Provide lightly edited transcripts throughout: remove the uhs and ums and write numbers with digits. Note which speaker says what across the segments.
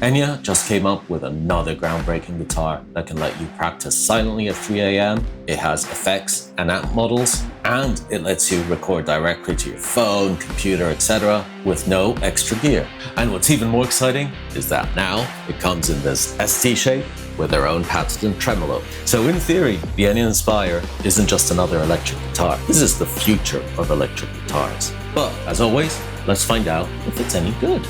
Speaker 1: Enya just came up with another groundbreaking guitar that can let you practice silently at 3 a.m. It has effects and amp models, and it lets you record directly to your phone, computer, etc. with no extra gear. And what's even more exciting is that now it comes in this ST shape with their own patented tremolo. So in theory, the Enya Inspire isn't just another electric guitar. This is the future of electric guitars. But as always, let's find out if it's any good.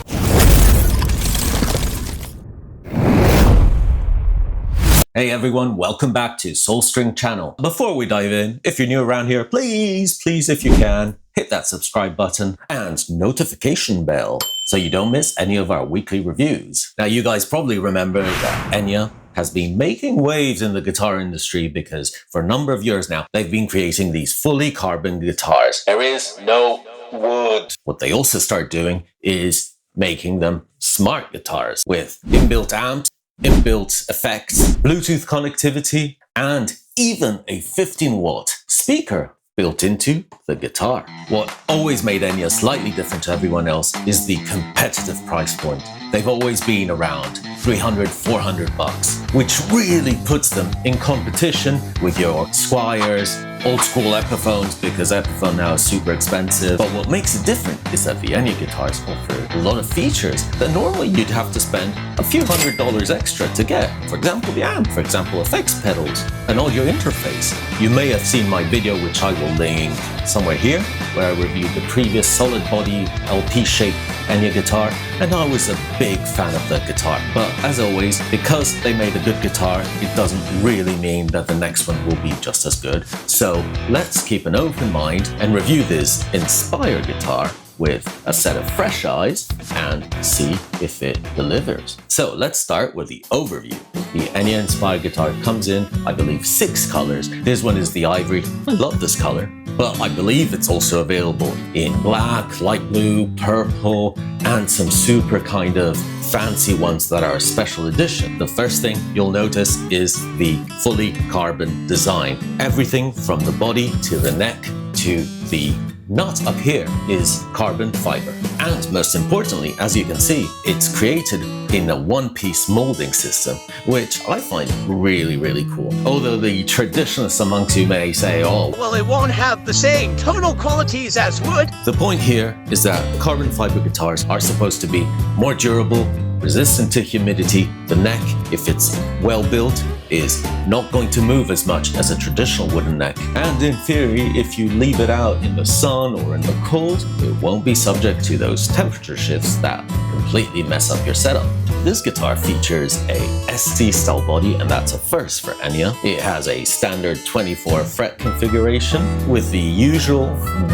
Speaker 1: Hey everyone, welcome back to Soul String Channel. Before we dive in, if you're new around here, please, if you can, hit that subscribe button and notification bell so you don't miss any of our weekly reviews. Now you guys probably remember that Enya has been making waves in the guitar industry because for a number of years now, they've been creating these fully carbon guitars. There is no wood. What they also start doing is making them smart guitars with inbuilt amps, inbuilt effects, Bluetooth connectivity, and even a 15-watt speaker built into the guitar. What always made Enya slightly different to everyone else is the competitive price point. They've always been around $300, $400, which really puts them in competition with your Squires, old school Epiphones, because Epiphone now is super expensive. But what makes it different is that the Enya guitars offer a lot of features that normally you'd have to spend a few $100s extra to get. For example, the amp, for example, effects pedals, and audio interface. You may have seen my video, which I will link somewhere here, where I reviewed the previous solid body LP-shaped Enya guitar, and I was a big fan of that guitar. But as always, because they made a good guitar, it doesn't really mean that the next one will be just as good. So let's keep an open mind and review this Inspire guitar with a set of fresh eyes and see if it delivers. So let's start with the overview. The Enya Inspire guitar comes in, I believe, 6 colors. This one is the ivory. I love this color. But I believe it's also available in black, light blue, purple, and some super kind of fancy ones that are a special edition. The first thing you'll notice is the fully carbon design. Everything from the body to the neck to the nut up here is carbon fiber. And most importantly, as you can see, it's created in a one-piece molding system, which I find really, really cool. Although the traditionalists amongst you may say, oh,
Speaker 2: well, it won't have the same tonal qualities as wood.
Speaker 1: The point here is that carbon fiber guitars are supposed to be more durable, resistant to humidity. The neck, if it's well built, is not going to move as much as a traditional wooden neck. And in theory, if you leave it out in the sun or in the cold, it won't be subject to those temperature shifts that completely mess up your setup. This guitar features a ST style body, and that's a first for Enya. It has a standard 24 fret configuration with the usual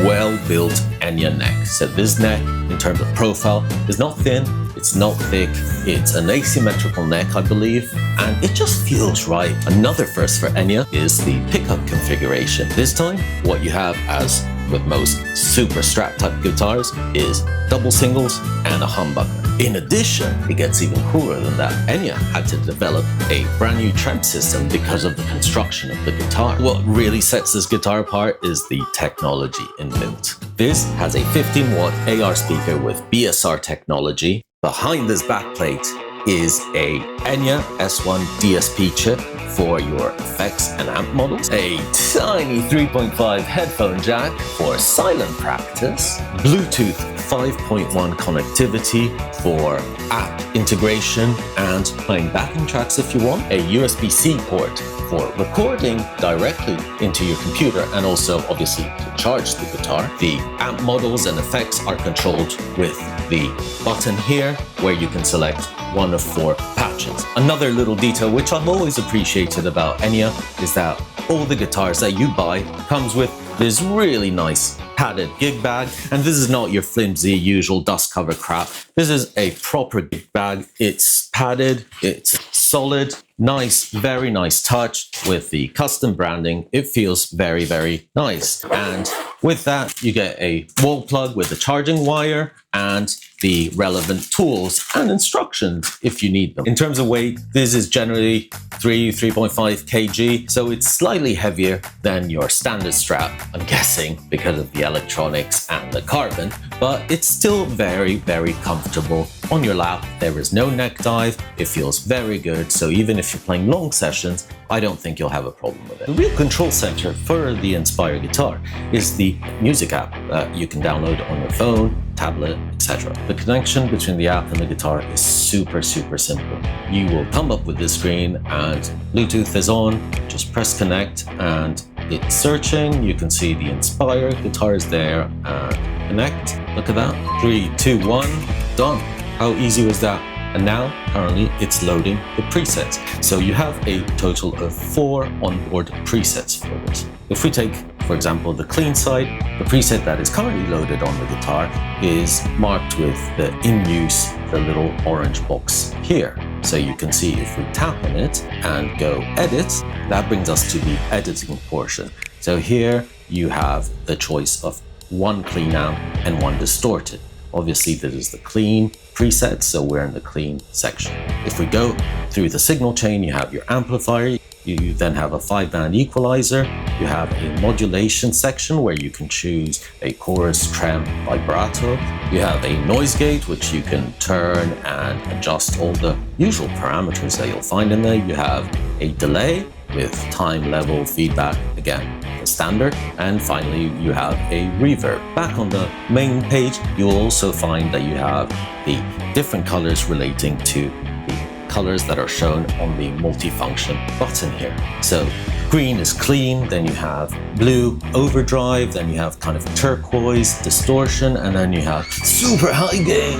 Speaker 1: well-built Enya neck. So this neck, in terms of profile, is not thin, it's not thick, it's an asymmetrical neck, I believe, and it just feels right. Another first for Enya is the pickup configuration. This time, what you have, as with most super strap type guitars, is double singles and a humbucker. In addition, it gets even cooler than that. Enya had to develop a brand new trem system because of the construction of the guitar. What really sets this guitar apart is the technology inbuilt. This has a 15-watt AR speaker with BSR technology. Behind this backplate is a Enya S1 DSP chip for your effects and amp models, a tiny 3.5 headphone jack for silent practice, Bluetooth 5.1 connectivity for app integration and playing backing tracks if you want, a USB-C port for recording directly into your computer and also obviously to charge the guitar. The amp models and effects are controlled with the button here where you can select one of 4 patches. Another little detail which I've always appreciated about Enya is that all the guitars that you buy comes with this really nice padded gig bag, and this is not your flimsy usual dust cover crap. This is a proper gig bag. It's padded, it's solid, nice, very nice touch with the custom branding. It feels very, very nice. And with that, you get a wall plug with a charging wire and the relevant tools and instructions if you need them. In terms of weight, this is generally 3.5 kg, so it's slightly heavier than your standard strap, I'm guessing, because of the electronics and the carbon, but it's still very, very comfortable on your lap. There is no neck dive, it feels very good, so even if you're playing long sessions, I don't think you'll have a problem with it. The real control center for the Inspire guitar is the music app that you can download on your phone, tablet, etc. The connection between the app and the guitar is super simple. You will come up with this screen and Bluetooth is on, just press connect and it's searching. You can see the Inspire guitar is there and connect. Look at that, 3, 2, 1, done. How easy was that? And now, currently, it's loading the presets. So you have a total of 4 onboard presets for this. If we take, for example, the clean side, the preset that is currently loaded on the guitar is marked with the in use, the little orange box here. So you can see if we tap on it and go edit, that brings us to the editing portion. So here you have the choice of 1 clean amp and 1 distorted. Obviously, this is the clean preset, so we're in the clean section. If we go through the signal chain, you have your amplifier, you then have a 5-band equalizer, you have a modulation section where you can choose a chorus, trem, vibrato, you have a noise gate which you can turn and adjust all the usual parameters that you'll find in there. You have a delay with time, level, feedback, again, the standard. And finally, you have a reverb. Back on the main page, you'll also find that you have the different colors relating to the colors that are shown on the multifunction button here. So green is clean, then you have blue, overdrive, then you have kind of turquoise, distortion, and then you have super high gain.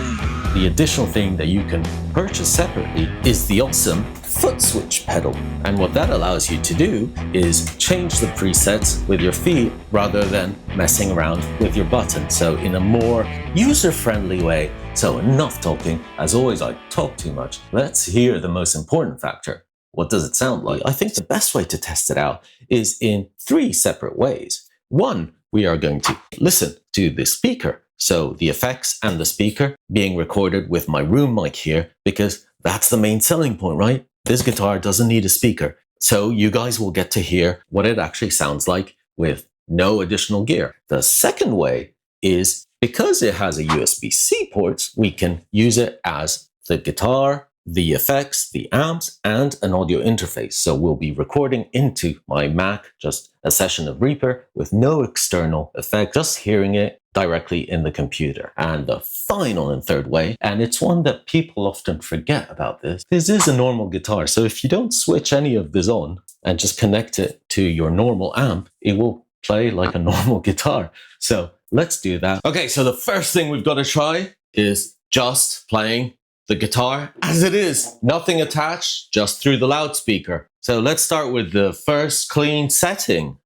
Speaker 1: The additional thing that you can purchase separately is the awesome foot switch pedal. And what that allows you to do is change the presets with your feet rather than messing around with your button. So in a more user-friendly way. So enough talking. As always, I talk too much. Let's hear the most important factor. What does it sound like? I think the best way to test it out is in 3 separate ways. 1, we are going to listen to the speaker. So the effects and the speaker being recorded with my room mic here, because that's the main selling point, right? This guitar doesn't need a speaker. So you guys will get to hear what it actually sounds like with no additional gear. The second way is because it has a USB-C port, we can use it as the guitar, the effects, the amps, and an audio interface. So we'll be recording into my Mac, just a session of Reaper with no external effect, just hearing it directly in the computer. And the final and third way, and it's one that people often forget about this is a normal guitar. So if you don't switch any of this on and just connect it to your normal amp, it will play like a normal guitar. So let's do that. Okay, so the first thing we've got to try is just playing the guitar as it is, nothing attached, just through the loudspeaker. So let's start with the first clean setting.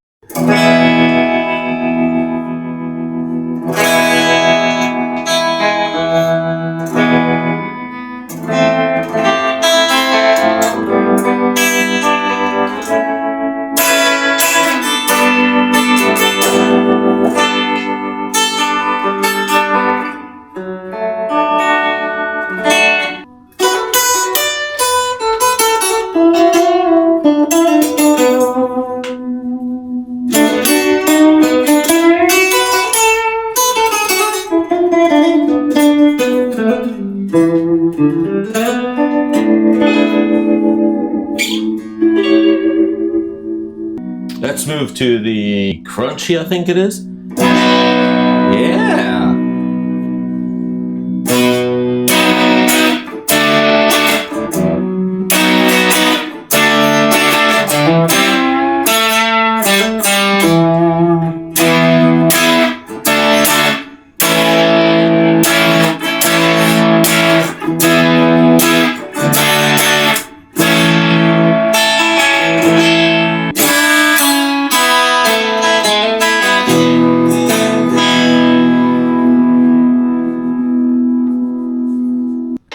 Speaker 1: Let's move to the crunchy, I think it is. Yeah!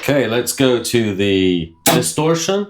Speaker 1: Okay, let's go to the distortion.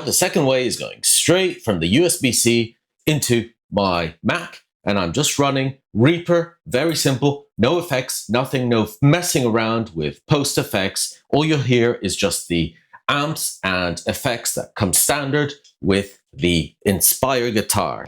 Speaker 1: the second way is going straight from the USB-C into my Mac, and I'm just running Reaper. Very simple, no effects, nothing, no messing around with post effects. All you'll hear is just the amps and effects that come standard with the Inspire guitar.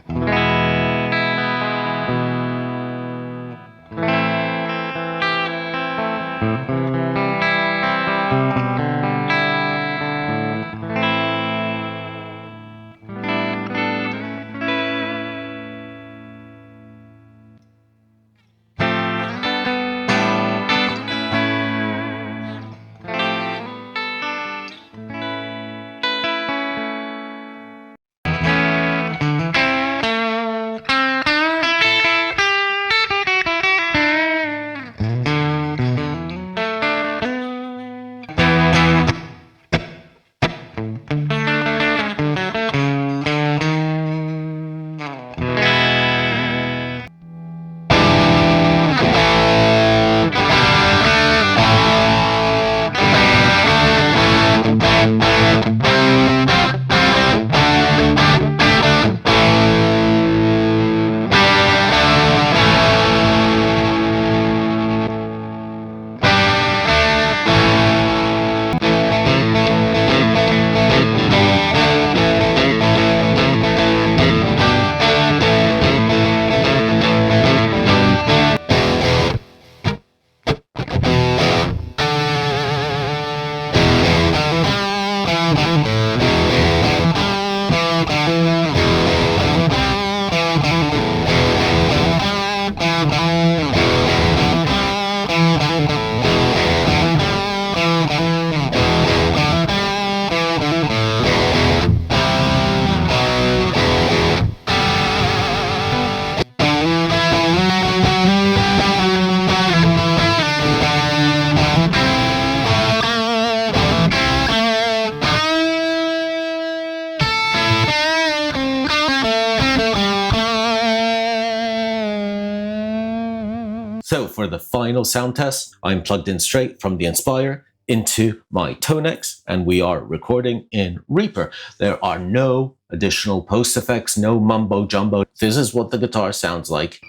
Speaker 1: So for the final sound test, I'm plugged in straight from the Inspire into my Tonex, and we are recording in Reaper. There are no additional post effects, no mumbo jumbo. This is what the guitar sounds like.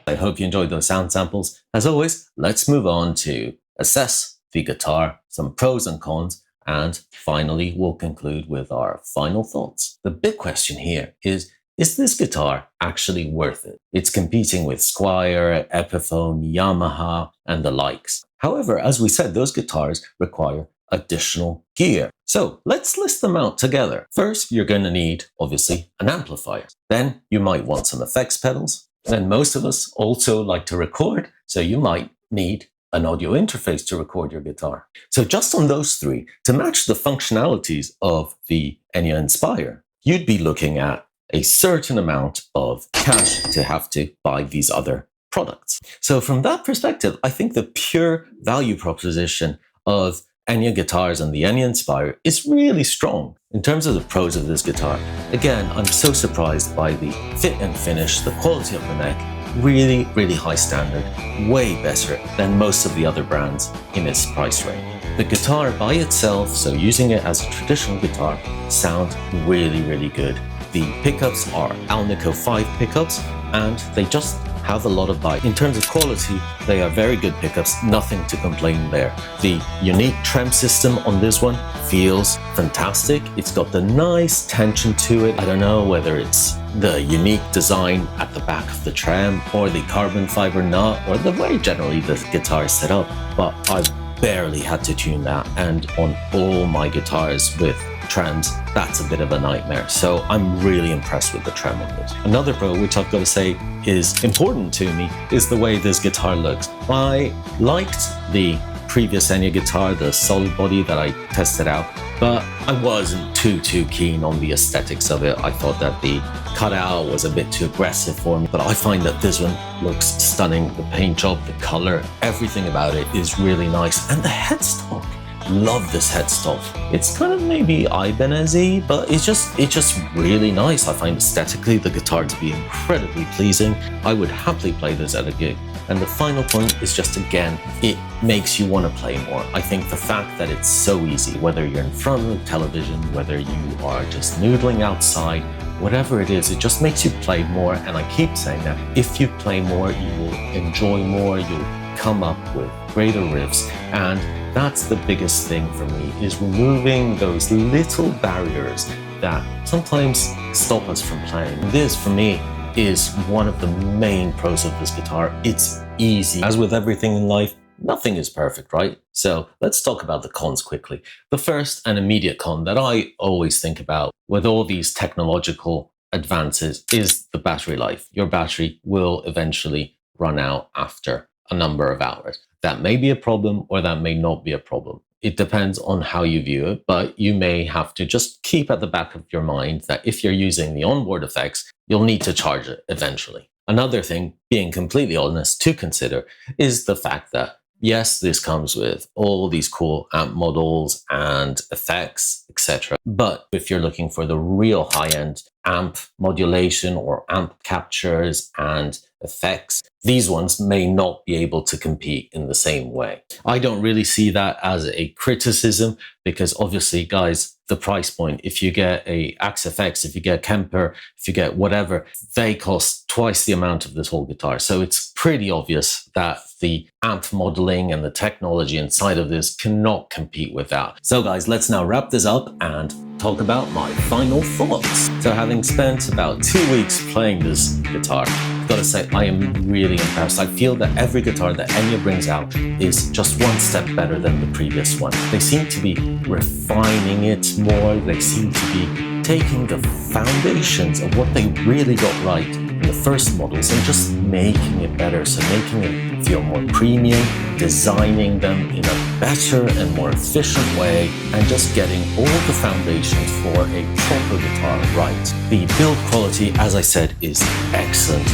Speaker 1: I hope you enjoyed those sound samples. As always, let's move on to assess the guitar, some pros and cons, and finally we'll conclude with our final thoughts. The big question here is this guitar actually worth it? It's competing with Squier, Epiphone, Yamaha, and the likes. However, as we said, those guitars require additional gear. So let's list them out together. First, you're going to need, obviously, an amplifier. Then you might want some effects pedals. Then most of us also like to record, so you might need an audio interface to record your guitar. So just on those three, to match the functionalities of the Enya Inspire, you'd be looking at a certain amount of cash to have to buy these other products. So from that perspective, I think the pure value proposition of Enya guitars and the Enya Inspire is really strong. In terms of the pros of this guitar, again, I'm so surprised by the fit and finish, the quality of the neck, really, really high standard, way better than most of the other brands in its price range. The guitar by itself, so using it as a traditional guitar, sounds really, really good. The pickups are Alnico 5 pickups, and they just have a lot of bite. In terms of quality, they are very good pickups, nothing to complain there. The unique trem system on this one feels fantastic. It's got the nice tension to it. I don't know whether it's the unique design at the back of the trem or the carbon fiber nut or the way generally the guitar is set up, but I've barely had to tune that, and on all my guitars with trems, that's a bit of a nightmare. So I'm really impressed with the trem on this. Another pro, which I've got to say is important to me, is the way this guitar looks. I liked the previous Enya guitar, the solid body that I tested out, but I wasn't too keen on the aesthetics of it. I thought that the cutout was a bit too aggressive for me, but I find that this one looks stunning. The paint job, the color, everything about it is really nice. And the headstock, love this headstock. It's kind of maybe Ibanez-y, but it's just really nice. I find aesthetically the guitar to be incredibly pleasing. I would happily play this at a gig. And the final point is just, again, it makes you want to play more. I think the fact that it's so easy, whether you're in front of the television, whether you are just noodling outside, whatever it is, it just makes you play more. And I keep saying that if you play more, you will enjoy more, you'll come up with greater riffs. And that's the biggest thing for me, is removing those little barriers that sometimes stop us from playing. This, for me, is one of the main pros of this guitar. It's easy. As with everything in life, nothing is perfect, right? So let's talk about the cons quickly. The first and immediate con that I always think about with all these technological advances is the battery life. Your battery will eventually run out after a number of hours. That may be a problem or that may not be a problem. It depends on how you view it, but you may have to just keep at the back of your mind that if you're using the onboard effects, you'll need to charge it eventually. Another thing, being completely honest, to consider is the fact that, yes, this comes with all these cool amp models and effects, etc. But if you're looking for the real high-end amp modulation or amp captures and effects, these ones may not be able to compete in the same way. I don't really see that as a criticism, because obviously, guys, the price point, if you get a Axe FX, if you get Kemper, if you get whatever, they cost twice the amount of this whole guitar. So it's pretty obvious that the amp modeling and the technology inside of this cannot compete with that. So guys, let's now wrap this up and talk about my final thoughts. So having spent about 2 weeks playing this guitar, I've got to say, I am really impressed. I feel that every guitar that Enya brings out is just one step better than the previous one. They seem to be refining it more. They seem to be taking the foundations of what they really got right in the first models and just making it better. So making it feel more premium, designing them in a better and more efficient way, and just getting all the foundations for a proper guitar right. The build quality, as I said, is excellent,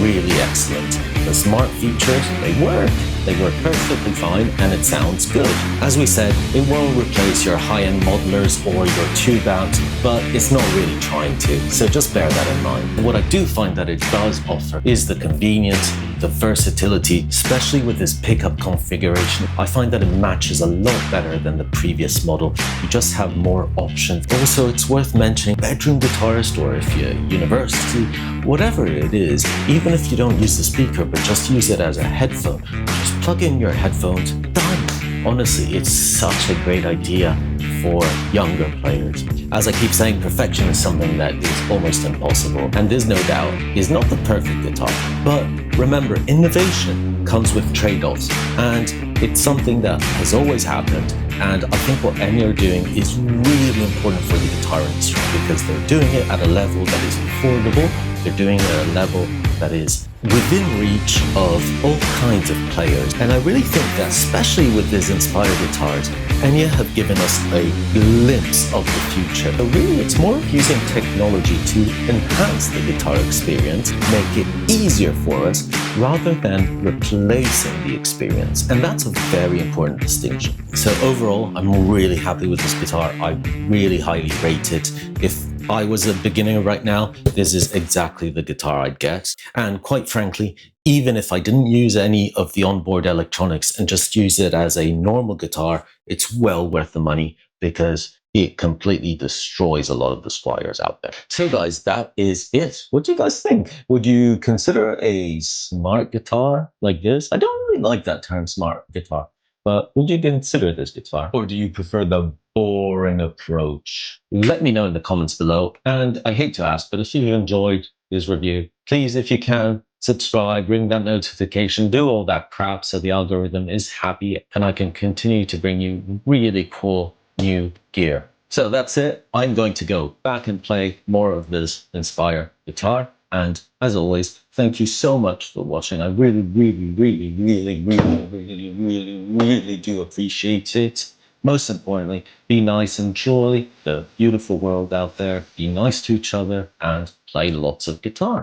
Speaker 1: really excellent. The smart features, they work perfectly fine, and it sounds good. As we said, it won't replace your high-end modelers or your tube amps, but it's not really trying to, so just bear that in mind. What I do find that it does offer is the convenience, the versatility, especially with this pickup configuration. I find that it matches a lot better than the previous model. You just have more options. Also, it's worth mentioning, bedroom guitarist, or if you're university, whatever it is, even if you don't use the speaker, but just use it as a headphone, just plug in your headphones, done. Honestly, it's such a great idea for younger players. As I keep saying, perfection is something that is almost impossible, and this, no doubt, is not the perfect guitar. But remember, innovation comes with trade-offs, and it's something that has always happened. And I think what Enya are doing is really important for the guitar industry, because they're doing it at a level that is affordable. They're doing it at a level that is within reach of all kinds of players. And I really think that, especially with these Inspire guitars, Enya have given us a glimpse of the future. So really, it's more of using technology to enhance the guitar experience, make it easier for us, rather than replacing the experience. And that's a very important distinction. So overall, I'm really happy with this guitar. I really highly rate it. If I was a beginner right now, this is exactly the guitar I'd get. And quite frankly, even if I didn't use any of the onboard electronics and just use it as a normal guitar, it's well worth the money because it completely destroys a lot of the Squiers out there. So guys, that is it. What do you guys think? Would you consider a smart guitar like this? I don't really like that term, smart guitar. But would you consider this guitar? Or do you prefer the boring approach? Let me know in the comments below. And I hate to ask, but if you enjoyed this review, please, if you can, subscribe, ring that notification, do all that crap so the algorithm is happy and I can continue to bring you really cool new gear. So that's it. I'm going to go back and play more of this Inspire guitar. And as always, thank you so much for watching. I really do appreciate it. Most importantly, be nice, enjoy the beautiful world out there, be nice to each other, and play lots of guitar.